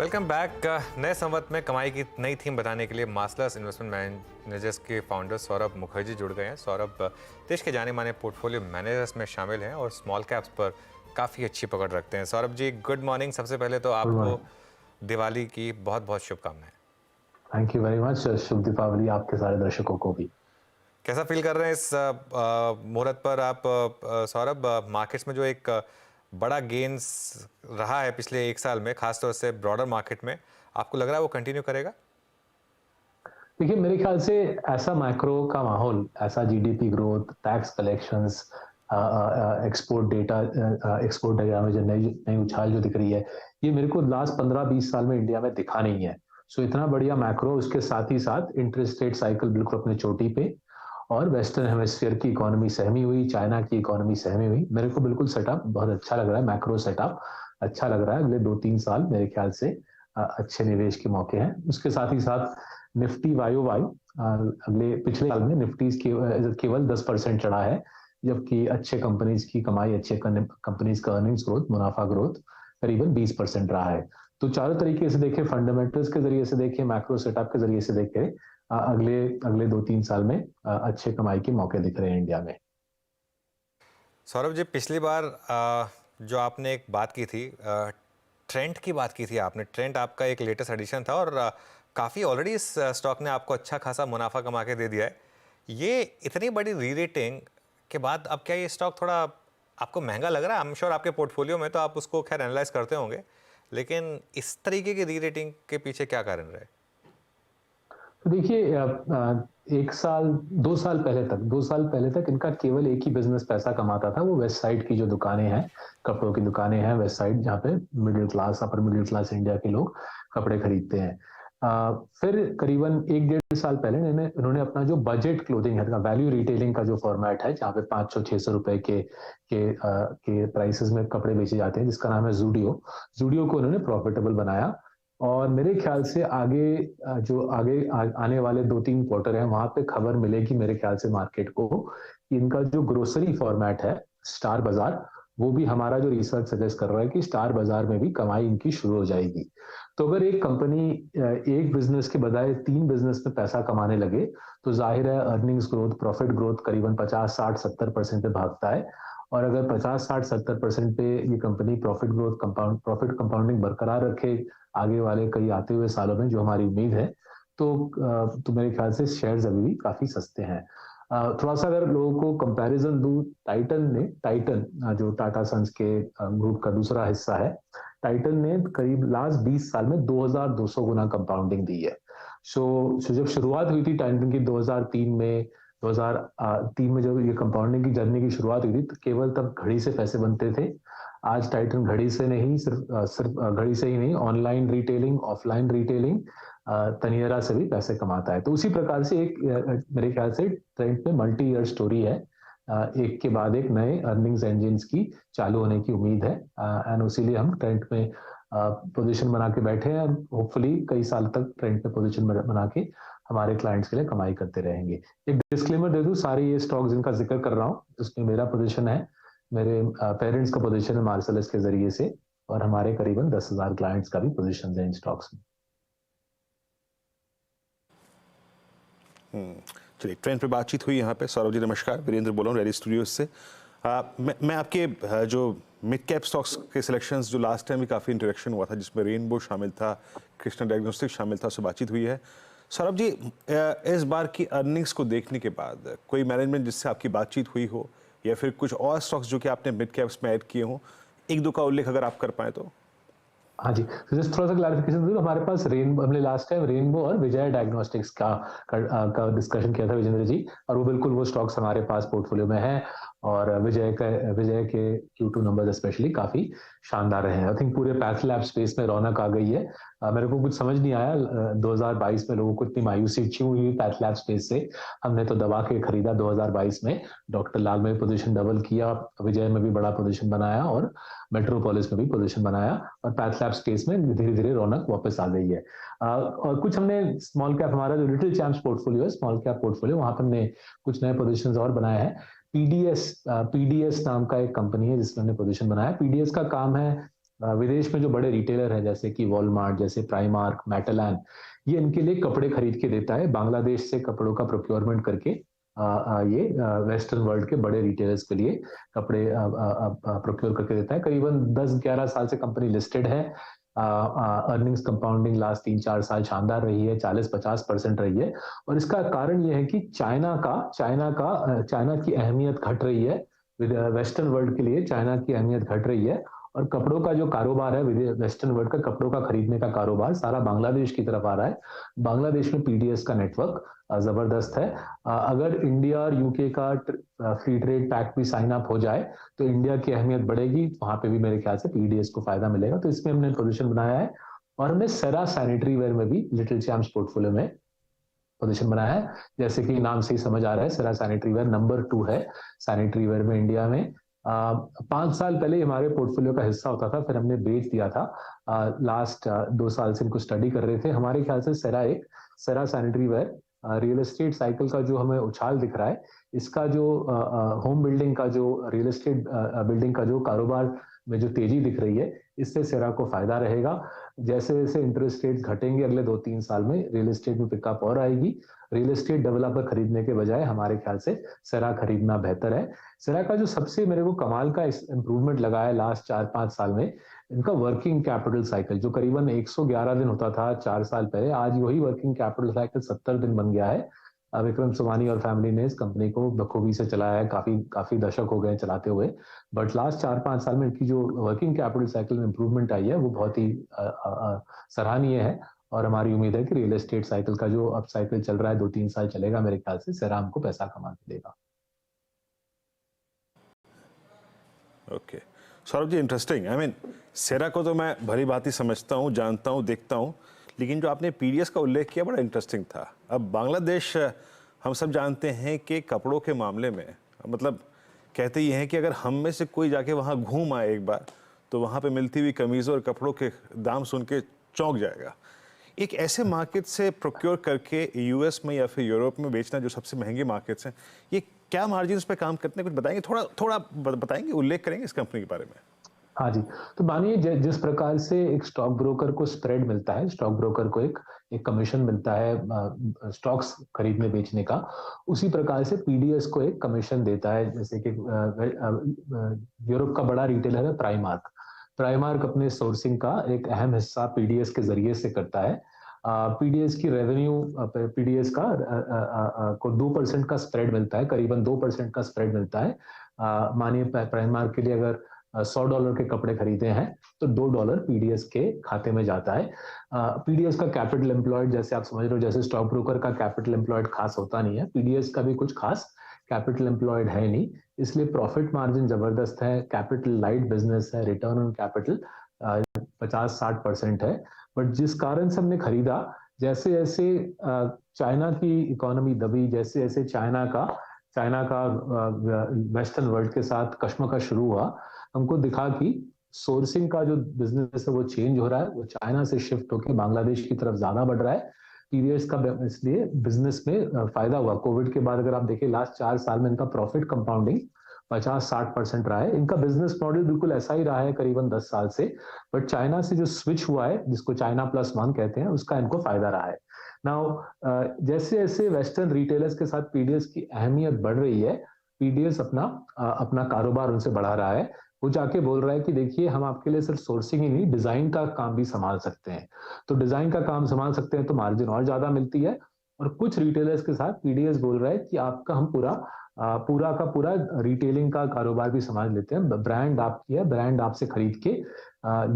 Welcome back. नए संवत में कमाई की नई थीम बताने के लिए मास्टर्स इन्वेस्टमेंट मैनेजर्स के फाउंडर सौरभ मुखर्जी जुड़ गए हैं। सौरभ देश के जाने माने पोर्टफोलियो मैनेजर्स में शामिल हैं और स्मॉल कैप्स पर काफ़ी अच्छी पकड़ रखते हैं। Saurabh ji, good morning. सबसे पहले तो गुड आपको मॉर्निंग। दिवाली की बहुत बहुत शुभकामनाएं। Thank you very much. शुभ दीपावली आपके सारे दर्शकों को भी। कैसा फील कर रहे हैं इस मुहूर्त पर आप सौरभ? मार्केट्स में जो एक बड़ा गेन्स रहा है पिछले एक साल में, खासतौर से ब्रॉडर मार्केट में, आपको लग रहा है वो कंटिन्यू करेगा? देखिए, मेरे ख्याल से ऐसा मैक्रो का माहौल, ऐसा GDP growth, tax collections, export diagram में जो नई नई उछाल जो दिख रही है, ये मेरे को लास्ट 15-20 साल में इंडिया में दिखा नहीं है। सो इतना बढ़िया मैक्रो, उसके साथ ही साथ इंटरेस्ट रेट साइकिल बिल्कुल अपने चोटी पे, और वेस्टर्न हेमिस्फीयर की इकोनॉमी सहमी हुई, चाइना की इकोनॉमी सहमी हुई। मेरे को बिल्कुल सेटअप बहुत अच्छा लग रहा है, मैक्रो सेटअप अच्छा लग रहा है। अगले 2-3 साल मेरे ख्याल से अच्छे निवेश के मौके हैं। उसके साथ ही साथ निफ्टी वाई वाई अगले पिछले साल में निफ्टी केवल 10% चढ़ा है, जबकि अच्छे कंपनीज की कमाई, अच्छे कंपनीज का अर्निंग्स ग्रोथ, मुनाफा ग्रोथ करीबन 20% रहा है। तो चारों तरीके से देखें, फंडामेंटल्स के जरिए से देखें, मैक्रो सेटअप के जरिए से देखें, अगले अगले 2-3 साल में अच्छे कमाई के मौके दिख रहे हैं इंडिया में। सौरभ जी, पिछली बार जो आपने एक बात की थी, ट्रेंड की बात की थी आपने। ट्रेंड आपका एक लेटेस्ट एडिशन था और काफ़ी ऑलरेडी इस स्टॉक ने आपको अच्छा खासा मुनाफा कमा के दे दिया है। ये इतनी बड़ी री रेटिंग के बाद अब क्या ये स्टॉक थोड़ा आपको महंगा लग रहा है? आई एम श्योर आपके पोर्टफोलियो में तो आप उसको खैर एनालाइज करते होंगे, लेकिन इस तरीके की री रेटिंग के पीछे क्या कारण रहे? तो देखिए, 1 साल 2 साल पहले तक इनका केवल एक ही बिजनेस पैसा कमाता था, वो वेस्ट साइड की जो दुकानें हैं, कपड़ों की दुकानें हैं वेस्ट साइड, जहाँ पे middle class, upper middle Claas India के लोग कपड़े खरीदते हैं। फिर करीबन 1-1.5 साल पहले इन्होंने अपना जो बजट क्लोथिंग है, वैल्यू रिटेलिंग का जो फॉर्मेट है, जहाँ पे 500-600 रुपए के प्राइसेस में कपड़े बेचे जाते हैं, जिसका नाम है जूडियो। जूडियो को उन्होंने प्रॉफिटेबल बनाया, और मेरे ख्याल से आने वाले 2-3 क्वार्टर हैं, वहां पे खबर मिलेगी मेरे ख्याल से मार्केट को कि इनका जो ग्रोसरी फॉर्मेट है, स्टार बाजार, वो भी हमारा जो रिसर्च सजेस्ट कर रहा है कि स्टार बाजार में भी कमाई इनकी शुरू हो जाएगी। तो अगर एक कंपनी एक बिजनेस के बजाय 3 बिजनेस में पैसा कमाने लगे, तो जाहिर है अर्निंग्स ग्रोथ, प्रॉफिट ग्रोथ करीबन 50-60-70% पे भागता है। और अगर 50-60-70% पे ये कंपनी प्रॉफिट कंपाउंडिंग बरकरार रखे आगे वाले कई आते हुए सालों में, जो हमारी उम्मीद है, तो मेरे ख्याल से शेयर्स अभी भी काफी सस्ते हैं। थोड़ा सा अगर लोगों को कंपैरिजन दूं, टाइटन जो टाटा सन्स के ग्रुप का दूसरा हिस्सा है, टाइटन ने करीब लास्ट 20 साल में 2200 गुना कंपाउंडिंग दी है। सो जब शुरुआत हुई थी टाइटन की 2003 में जब ये कंपाउंडिंग की जर्नी की शुरुआत हुई थी, तो केवल तब घड़ी से पैसे बनते थे। आज टाइटन घड़ी से नहीं, सिर्फ घड़ी से ही नहीं, ऑनलाइन रिटेलिंग, ऑफलाइन रिटेलिंग, तनियरा से भी पैसे कमाता है। तो उसी प्रकार से मेरे ख्याल से ट्रेंड में मल्टी ईयर स्टोरी है। एक के बाद एक नए अर्निंग्स इंजन्स की चालू होने की उम्मीद है, एंड इसीलिए हम ट्रेंड में पोजीशन बना के बैठे हैं, और होपफुली कई साल तक ट्रेंड में पोजीशन बना के हमारे क्लाइंट्स के लिए कमाई करते रहेंगे। एक डिस्क्लेमर दे दूं, सारे ये स्टॉक जिनका जिक्र कर रहा हूँ, उसमें मेरा पोजीशन है, मेरे पेरेंट्स का पोजीशन है मार्सलस के जरिए से, और हमारे करीबन 10,000 क्लाइंट्स का भी पोजीशन है इन स्टॉक्स में। चलिए, ट्रेंड पे बातचीत हुई यहाँ पे। सौरभ जी नमस्कार, वीरेंद्र बोल रहा हूँ रेडी स्टूडियोज से। मैं आपके जो मिड कैप स्टॉक्स के सिलेक्शंस, जो लास्ट टाइम भी काफ़ी इंटरेक्शन हुआ था, जिसमें रेनबो शामिल था, कृष्णा डायग्नोस्टिक शामिल था, उससे बातचीत हुई है। सौरभ जी, इस बार की अर्निंग्स को देखने के बाद कोई मैनेजमेंट जिससे आपकी बातचीत हुई हो, या फिर कुछ और स्टॉक्स जो कि आपने मिड कैप्स में ऐड किए हों, एक दो का उल्लेख अगर आप कर पाए तो। हाँ जी, तो जस्ट थोड़ा सा क्लैरिफिकेशन दूं, हमारे पास हमने लास्ट टाइम रेनबो और विजय डायग्नोस्टिक्स का डिस्कशन किया था विजेंद्र जी, और वो बिल्कुल वो स्टॉक्स हमारे पास पोर्टफोलियो में है। और विजय के Q2 नंबर्स स्पेशली काफी शानदार रहे हैं। आई थिंक पूरे पैथ लैब स्पेस में रौनक आ गई है। मेरे को कुछ समझ नहीं आया 2022 में लोगों को इतनी मायूसी क्यों हुई पैथ लैब स्पेस से। हमने तो दबा के खरीदा 2022 में, डॉक्टर लाल में पोजीशन डबल किया, विजय में भी बड़ा पोजीशन बनाया, और मेट्रोपोलिस में भी पोजीशन बनाया, और पैथ लैब स्पेस में धीरे धीरे रौनक वापस आ गई है। और कुछ हमने स्मॉल कैप, हमारा जो लिटिल चैम्प्स पोर्टफोलियो है, स्मॉल कैप पोर्टफोलियो, वहां पर हमने कुछ नए पोजीशंस और बनाए हैं। पीडीएस नाम का एक कंपनी है जिसमें हमने पोजीशन बनाया। पीडीएस का काम है विदेश में जो बड़े रिटेलर हैं जैसे कि वॉलमार्ट, जैसे प्राइमार्क, मेटलैन, ये इनके लिए कपड़े खरीद के देता है बांग्लादेश से कपड़ों का प्रोक्योरमेंट करके। ये वेस्टर्न वर्ल्ड के बड़े रिटेलर्स के लिए कपड़े प्रोक्योर करके देता है। करीबन 10-11 साल से कंपनी लिस्टेड है। अर्निंग्स कंपाउंडिंग लास्ट 3-4 साल शानदार रही है, 40-50% रही है। और इसका कारण ये है कि चाइना की अहमियत घट रही है। वेस्टर्न वर्ल्ड के लिए चाइना की अहमियत घट रही है और कपड़ों का जो कारोबार है, वेस्टर्न वर्ल्ड का कपड़ों का खरीदने का कारोबार सारा बांग्लादेश की तरफ आ रहा है। बांग्लादेश में पीडीएस का नेटवर्क जबरदस्त है। अगर इंडिया और यूके का फ्री ट्रेड पैक्ट भी साइन अप हो जाए तो इंडिया की अहमियत बढ़ेगी, वहां पे भी मेरे ख्याल से पीडीएस को फायदा मिलेगा। तो इसमें हमने पोजीशन बनाया है और हमने सेरा सैनिटरी वेयर में भी लिटिल चैम्प्स पोर्टफोलियो में पोजीशन बनाया है। जैसे कि नाम से ही समझ आ रहा है, सेरा सैनिटरी वेयर नंबर 2 है सैनिटरी वेयर में इंडिया में। 5 साल पहले हमारे पोर्टफोलियो का हिस्सा होता था, फिर हमने बेच दिया था। लास्ट 2 साल से इनको स्टडी कर रहे थे। हमारे ख्याल से Cera sanitary ware real estate cycle का जो हमें उछाल दिख रहा है, इसका जो होम बिल्डिंग का जो रियल एस्टेट बिल्डिंग का जो कारोबार में जो तेजी दिख रही है, इससे सेरा को फायदा रहेगा। जैसे जैसे इंटरेस्ट रेट घटेंगे अगले 2-3 साल में रियल एस्टेट में पिकअप और आएगी। रियल एस्टेट डेवलपर खरीदने के बजाय हमारे ख्याल से सेरा खरीदना बेहतर है। सेरा का जो सबसे मेरे को कमाल का इंप्रूवमेंट लगा है लास्ट 4-5 साल में, इनका वर्किंग कैपिटल साइकिल जो करीबन 111 दिन होता था 4 साल पहले, आज वही वर्किंग कैपिटल साइकिल 70 दिन बन गया है। विक्रम सोमानी और फैमिली ने इस कंपनी को बखूबी से चलाया है, काफी दशक हो गए चलाते हुए। बट लास्ट 4-5 साल में इनकी जो वर्किंग कैपिटल साइकिल में इंप्रूवमेंट आई है वो बहुत ही सराहनीय है। और हमारी उम्मीद है कि रियल एस्टेट साइकिल का जो अब साइकिल चल रहा है 2-3 साल चलेगा, मेरे ख्याल से सेरा हमको पैसा कमा के देगा। Okay Saurabh ji, interesting. I mean Cera को तो मैं भली भांति समझता हूँ, जानता हूँ, देखता हूँ, लेकिन जो आपने पीडीएस का उल्लेख किया बड़ा इंटरेस्टिंग था। अब बांग्लादेश हम सब जानते हैं कि कपड़ों के मामले में मतलब कहते ही हैं कि अगर हम में से कोई जाके वहाँ घूम आए एक बार तो वहाँ पे मिलती हुई कमीज़ों और कपड़ों के दाम सुन के चौंक जाएगा। एक ऐसे मार्केट से प्रोक्योर करके यूएस में या फिर यूरोप में बेचना जो सबसे महंगे मार्केट्स हैं, ये क्या मार्जिन पे काम करते हैं, कुछ बताएंगे? थोड़ा बताएंगे, उल्लेख करेंगे इस कंपनी के बारे में? हाँ जी, तो मानिए जिस प्रकार से एक स्टॉक ब्रोकर को स्प्रेड मिलता है, स्टॉक ब्रोकर को एक कमीशन मिलता है स्टॉक्स खरीदने बेचने का, उसी प्रकार से पीडीएस को एक कमीशन देता है। जैसे कि यूरोप का बड़ा रिटेलर है प्राइमार्क अपने सोर्सिंग का एक अहम हिस्सा पीडीएस के जरिए से करता है। पीडीएस की रेवेन्यू पीडीएस का को 2% का स्प्रेड मिलता है, करीबन 2% का स्प्रेड मिलता है। मानिए प्राइमार्क के लिए अगर $100 के कपड़े खरीदे हैं तो $2 पीडीएस के खाते में जाता है। पीडीएस का कैपिटल एम्प्लॉयड, जैसे आप समझ रहे हो, जैसे स्टॉक ब्रोकर का कैपिटल एम्प्लॉयड खास होता नहीं है, पीडीएस का भी कुछ खास कैपिटल एम्प्लॉयड है नहीं, इसलिए प्रॉफिट मार्जिन जबरदस्त है, कैपिटल लाइट बिजनेस है, रिटर्न ऑन कैपिटल 50-60% है। बट जिस कारण से हमने खरीदा, जैसे जैसे चाइना की इकोनॉमी दबी, जैसे जैसे चाइना का वेस्टर्न वर्ल्ड के साथ कश्मकश शुरू हुआ, हमको दिखा कि सोर्सिंग का जो बिजनेस है वो चेंज हो रहा है, वो चाइना से शिफ्ट होकर बांग्लादेश की तरफ ज्यादा बढ़ रहा है। पीडीएस का इसलिए बिजनेस में फायदा हुआ। कोविड के बाद अगर आप देखें लास्ट 4 साल में इनका प्रॉफिट कंपाउंडिंग 50-60% रहा है। इनका बिजनेस मॉडल बिल्कुल ऐसा ही रहा है करीबन 10 साल से, बट चाइना से जो स्विच हुआ है, जिसको चाइना +1 कहते हैं, उसका इनको फायदा रहा है। नाउ जैसे जैसे वेस्टर्न रिटेलर्स के साथ पीडीएस की अहमियत बढ़ रही है, पीडीएस अपना कारोबार उनसे बढ़ा रहा है। वो जाके बोल रहा है कि देखिए, हम आपके लिए सिर्फ सोर्सिंग ही नहीं, डिजाइन का काम भी संभाल सकते हैं। तो डिजाइन का काम संभाल सकते हैं तो मार्जिन और ज्यादा मिलती है। और कुछ रिटेलर्स के साथ पीडीएस बोल रहा है कि आपका हम पूरा का पूरा रिटेलिंग का कारोबार भी संभाल लेते हैं। ब्रांड आपकी है, ब्रांड आपसे खरीद के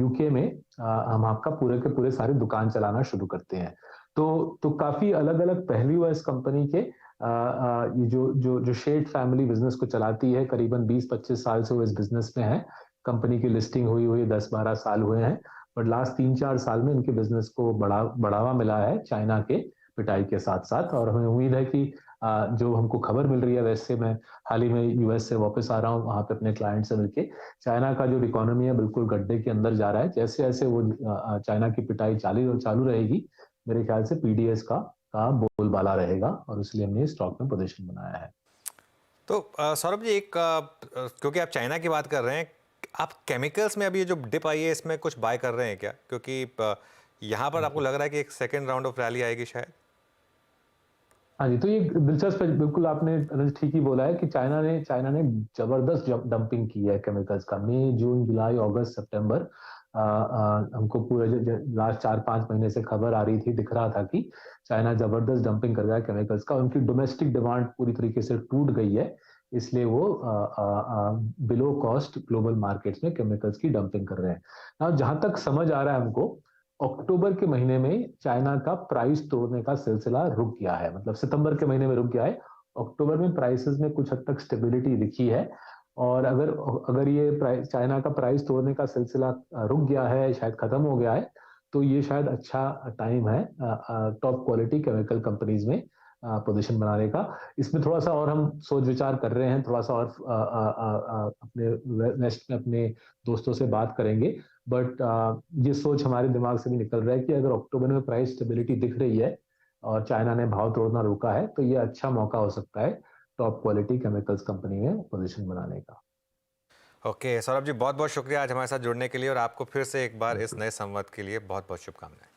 यूके में हम आपका पूरे के पूरे सारे दुकान चलाना शुरू करते हैं। तो काफी अलग अलग पहलू है इस कंपनी के। ये जो शेड फैमिली बिजनेस को चलाती है, करीबन 20-25 साल से वो इस बिजनेस में है। कंपनी की लिस्टिंग हुई 10-12 साल हुए हैं, बट लास्ट 3-4 साल में इनके बिजनेस को बढ़ावा मिला है चाइना के पिटाई के साथ साथ। और हमें उम्मीद है कि जो हमको खबर मिल रही है, वैसे मैं हाल ही में यूएस से वापस आ रहा हूँ, वहां पे अपने क्लाइंट से मिलके, चाइना का जो इकोनॉमी है बिल्कुल गड्ढे के अंदर जा रहा है। जैसे जैसे वो चाइना की पिटाई चालू रहेगी, मेरे ख्याल से पीडीएस का बोलबाला रहेगा, और इसलिए हमने स्टॉक में पोजीशन बनाया है। तो सौरभ जी, क्योंकि आप चाइना की बात कर रहे हैं, आप केमिकल्स में अभी ये जो डिप आई है इसमें कुछ बाय कर रहे हैं क्या? क्योंकि यहाँ पर आपको लग रहा है कि एक सेकेंड राउंड ऑफ रैली आएगी शायद? हाँ जी, तो ये दिलचस्प है, बिल्कुल आपने अनुज ठीक ही बोला है कि चाइना ने जबरदस्त डंपिंग की है केमिकल्स का। मई, जून, जुलाई, अगस्त, सितंबर, हमको पूरे लास्ट 4-5 महीने से खबर आ रही थी, दिख रहा था कि चाइना जबरदस्त डंपिंग कर रहा है केमिकल्स का। उनकी डोमेस्टिक डिमांड पूरी तरीके से टूट गई है, इसलिए वो बिलो कॉस्ट ग्लोबल मार्केट्स में केमिकल्स की डंपिंग कर रहे हैं। now, जहां तक समझ आ रहा है हमको, अक्टूबर के महीने में चाइना का प्राइस तोड़ने का सिलसिला रुक गया है, मतलब सितंबर के महीने में रुक गया है। अक्टूबर में प्राइसेस में कुछ हद तक स्टेबिलिटी दिखी है, और अगर अगर ये चाइना का प्राइस तोड़ने का सिलसिला रुक गया है, शायद खत्म हो गया है, तो ये शायद अच्छा टाइम है टॉप क्वालिटी केमिकल कंपनीज में पोजीशन बनाने का। इसमें थोड़ा सा और हम सोच विचार कर रहे हैं, थोड़ा सा और अपने वेस्ट में अपने दोस्तों से बात करेंगे। बट ये सोच हमारे दिमाग से भी निकल रहा है कि अगर अक्टूबर में प्राइस स्टेबिलिटी दिख रही है और चाइना ने भाव तोड़ना रोका है, तो ये अच्छा मौका हो सकता है टॉप क्वालिटी केमिकल्स कंपनी में पोजीशन बनाने का। ओके, सौरभ जी बहुत बहुत शुक्रिया आज हमारे साथ जुड़ने के लिए, और आपको फिर से एक बार इस नए संवाद के लिए बहुत बहुत शुभकामनाएं।